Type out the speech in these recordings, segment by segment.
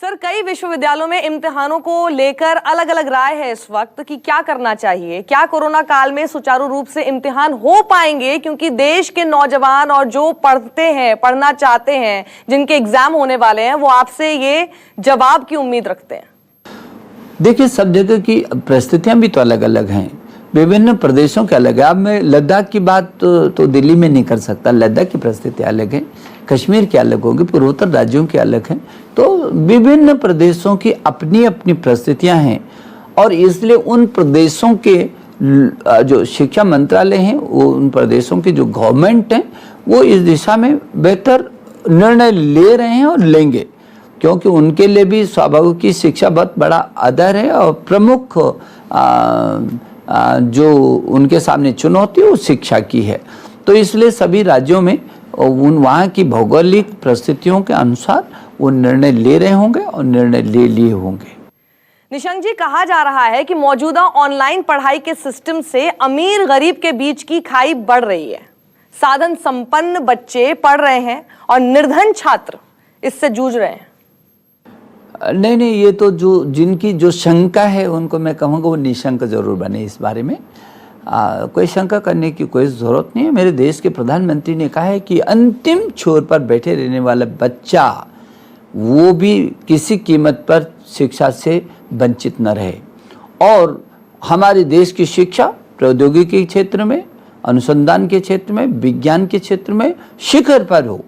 Sir, कई विश्वविद्यालयों में इम्तिहानों को लेकर अलग अलग राय है इस वक्त कि क्या करना चाहिए। क्या कोरोना काल में सुचारू रूप से इम्तिहान हो पाएंगे, क्योंकि देश के नौजवान और जो पढ़ते हैं, पढ़ना चाहते हैं, जिनके एग्जाम होने वाले हैं, वो आपसे ये जवाब की उम्मीद रखते हैं। देखिए, सब जगह की परिस्थितियां भी तो अलग अलग हैं, विभिन्न प्रदेशों के अलग है। अब मैं लद्दाख की बात तो दिल्ली में नहीं कर सकता। लद्दाख की परिस्थिति अलग है, कश्मीर की अलग होगी, पूर्वोत्तर राज्यों की अलग हैं। तो विभिन्न प्रदेशों की अपनी अपनी परिस्थितियां हैं और इसलिए उन प्रदेशों के जो शिक्षा मंत्रालय हैं, वो उन प्रदेशों की जो गवर्नमेंट है, वो इस दिशा में बेहतर निर्णय ले रहे हैं और लेंगे, क्योंकि उनके लिए भी स्वाभाविक की शिक्षा बहुत बड़ा आधार है और प्रमुख जो उनके सामने चुनौती वो शिक्षा की है। तो इसलिए सभी राज्यों में उन वहाँ की भौगोलिक परिस्थितियों के अनुसार वो निर्णय ले रहे होंगे और निर्णय ले लिए होंगे। निशंक जी, कहा जा रहा है कि मौजूदा ऑनलाइन पढ़ाई के सिस्टम से अमीर गरीब के बीच की खाई बढ़ रही है। साधन संपन्न बच्चे पढ़ रहे हैं और निर्धन छात्र इससे जूझ रहे हैं। नहीं, ये तो जो जिनकी जो शंका है उनको मैं कहूँगा वो निशंक जरूर बने इस बारे में। कोई शंका करने की कोई ज़रूरत नहीं है। मेरे देश के प्रधानमंत्री ने कहा है कि अंतिम छोर पर बैठे रहने वाला बच्चा वो भी किसी कीमत पर शिक्षा से वंचित न रहे। और हमारे देश की शिक्षा प्रौद्योगिकी के क्षेत्र में, अनुसंधान के क्षेत्र में, विज्ञान के क्षेत्र में शिखर पर हो।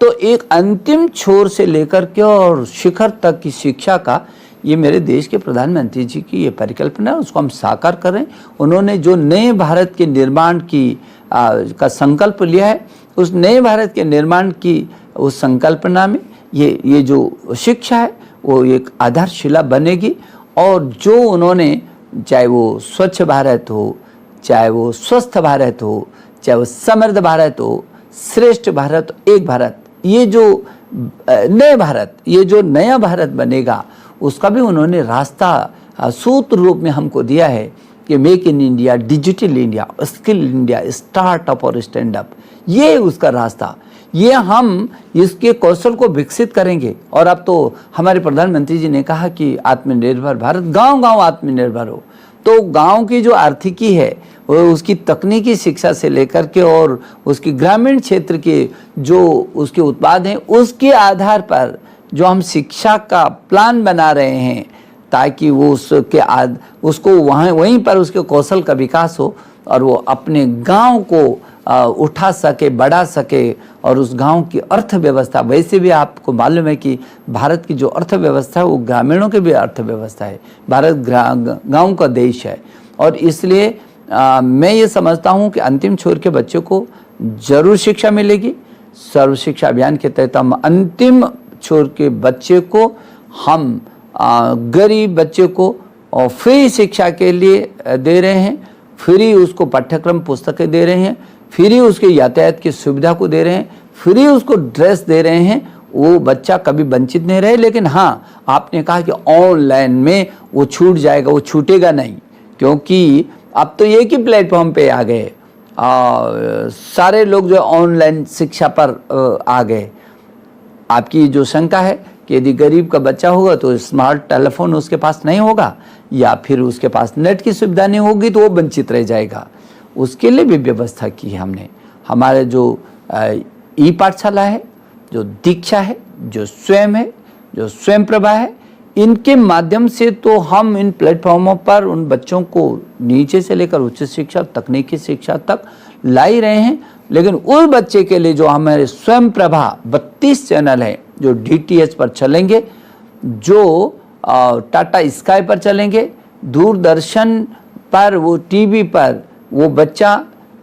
तो एक अंतिम छोर से लेकर के और शिखर तक की शिक्षा का ये मेरे देश के प्रधानमंत्री जी की ये परिकल्पना है, उसको हम साकार कर रहे हैं। उन्होंने जो नए भारत के निर्माण की का संकल्प लिया है, उस नए भारत के निर्माण की उस संकल्पना में ये जो शिक्षा है वो एक आधारशिला बनेगी। और जो उन्होंने, चाहे वो स्वच्छ भारत हो, चाहे वो स्वस्थ भारत हो, चाहे वो समृद्ध भारत हो, श्रेष्ठ भारत, एक भारत, ये जो नए भारत, ये जो नया भारत बनेगा, उसका भी उन्होंने रास्ता सूत्र रूप में हमको दिया है कि make in India, digital India, skill India, startup और स्टैंड अप, ये उसका रास्ता। ये हम इसके कौशल को विकसित करेंगे। और अब तो हमारे प्रधानमंत्री जी ने कहा कि आत्मनिर्भर भारत, गांव-गांव आत्मनिर्भर हो। तो गांव की जो आर्थिकी है वो उसकी तकनीकी शिक्षा से लेकर के और उसकी ग्रामीण क्षेत्र के जो उसके उत्पाद हैं, उसके आधार पर जो हम शिक्षा का प्लान बना रहे हैं, ताकि वो उसको वहीं पर उसके कौशल का विकास हो और वो अपने गांव को उठा सके, बढ़ा सके। और उस गांव की अर्थव्यवस्था, वैसे भी आपको मालूम है कि भारत की जो अर्थव्यवस्था है वो ग्रामीणों की भी अर्थव्यवस्था है। भारत गांव का देश है और इसलिए मैं ये समझता हूँ कि अंतिम छोर के बच्चों को जरूर शिक्षा मिलेगी। सर्व शिक्षा अभियान के तहत हम अंतिम छोर के बच्चे को, हम गरीब बच्चे को फ्री शिक्षा के लिए दे रहे हैं, फ्री उसको पाठ्यक्रम पुस्तकें दे रहे हैं, फ्री उसके यातायात की सुविधा को दे रहे हैं, फ्री उसको ड्रेस दे रहे हैं। वो बच्चा कभी वंचित नहीं रहे। लेकिन हाँ, आपने कहा कि ऑनलाइन में वो छूट जाएगा, वो छूटेगा नहीं, क्योंकि अब तो एक ही प्लेटफॉर्म पे आ गए, सारे लोग जो ऑनलाइन शिक्षा पर आ गए। आपकी जो शंका है कि यदि गरीब का बच्चा होगा तो स्मार्ट टेलीफोन उसके पास नहीं होगा या फिर उसके पास नेट की सुविधा नहीं होगी तो वो वंचित रह जाएगा, उसके लिए भी व्यवस्था की है हमने। हमारे जो ई पाठशाला है, जो दीक्षा है, जो स्वयं है, जो स्वयं प्रभा है, इनके माध्यम से तो हम इन प्लेटफॉर्मों पर उन बच्चों को नीचे से लेकर उच्च शिक्षा, तकनीकी शिक्षा तक ला ही रहे हैं। लेकिन उस बच्चे के लिए जो हमारे स्वयं प्रभा 32 चैनल हैं जो DTH पर चलेंगे, जो टाटा स्काई पर चलेंगे, दूरदर्शन पर, वो टीवी पर, वो बच्चा,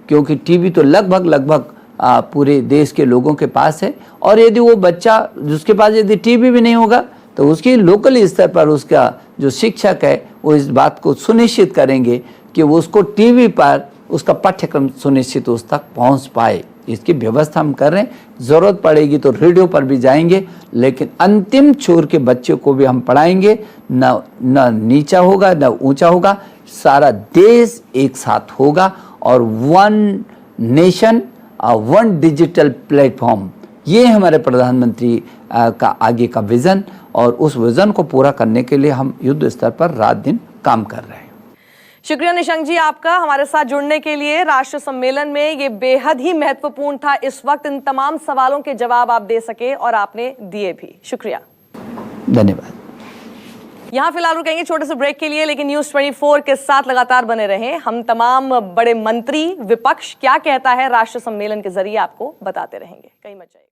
क्योंकि टीवी तो लगभग पूरे देश के लोगों के पास है। और यदि वो बच्चा जिसके पास यदि टीवी भी नहीं होगा तो उसकी लोकल स्तर पर उसका जो शिक्षक है वो इस बात को सुनिश्चित करेंगे कि वो उसको टीवी पर उसका पाठ्यक्रम सुनिश्चित उस तक पहुंच पाए। इसकी व्यवस्था हम कर रहे हैं। ज़रूरत पड़ेगी तो रेडियो पर भी जाएंगे, लेकिन अंतिम छोर के बच्चे को भी हम पढ़ाएंगे। न नीचा होगा न ऊंचा होगा, सारा देश एक साथ होगा और one nation one digital platform, ये हमारे प्रधानमंत्री का आगे का विज़न, और उस विज़न को पूरा करने के लिए हम युद्ध स्तर पर रात दिन काम कर रहे हैं। शुक्रिया निशंक जी आपका हमारे साथ जुड़ने के लिए। राष्ट्र सम्मेलन में ये बेहद ही महत्वपूर्ण था। इस वक्त इन तमाम सवालों के जवाब आप दे सके और आपने दिए भी। शुक्रिया, धन्यवाद। यहाँ फिलहाल रुकेंगे छोटे से ब्रेक के लिए, लेकिन न्यूज़ 24 के साथ लगातार बने रहें। हम तमाम बड़े मंत्री, विपक्ष क्या कहता है राष्ट्र सम्मेलन के जरिए आपको बताते रहेंगे। कहीं मत जाइए।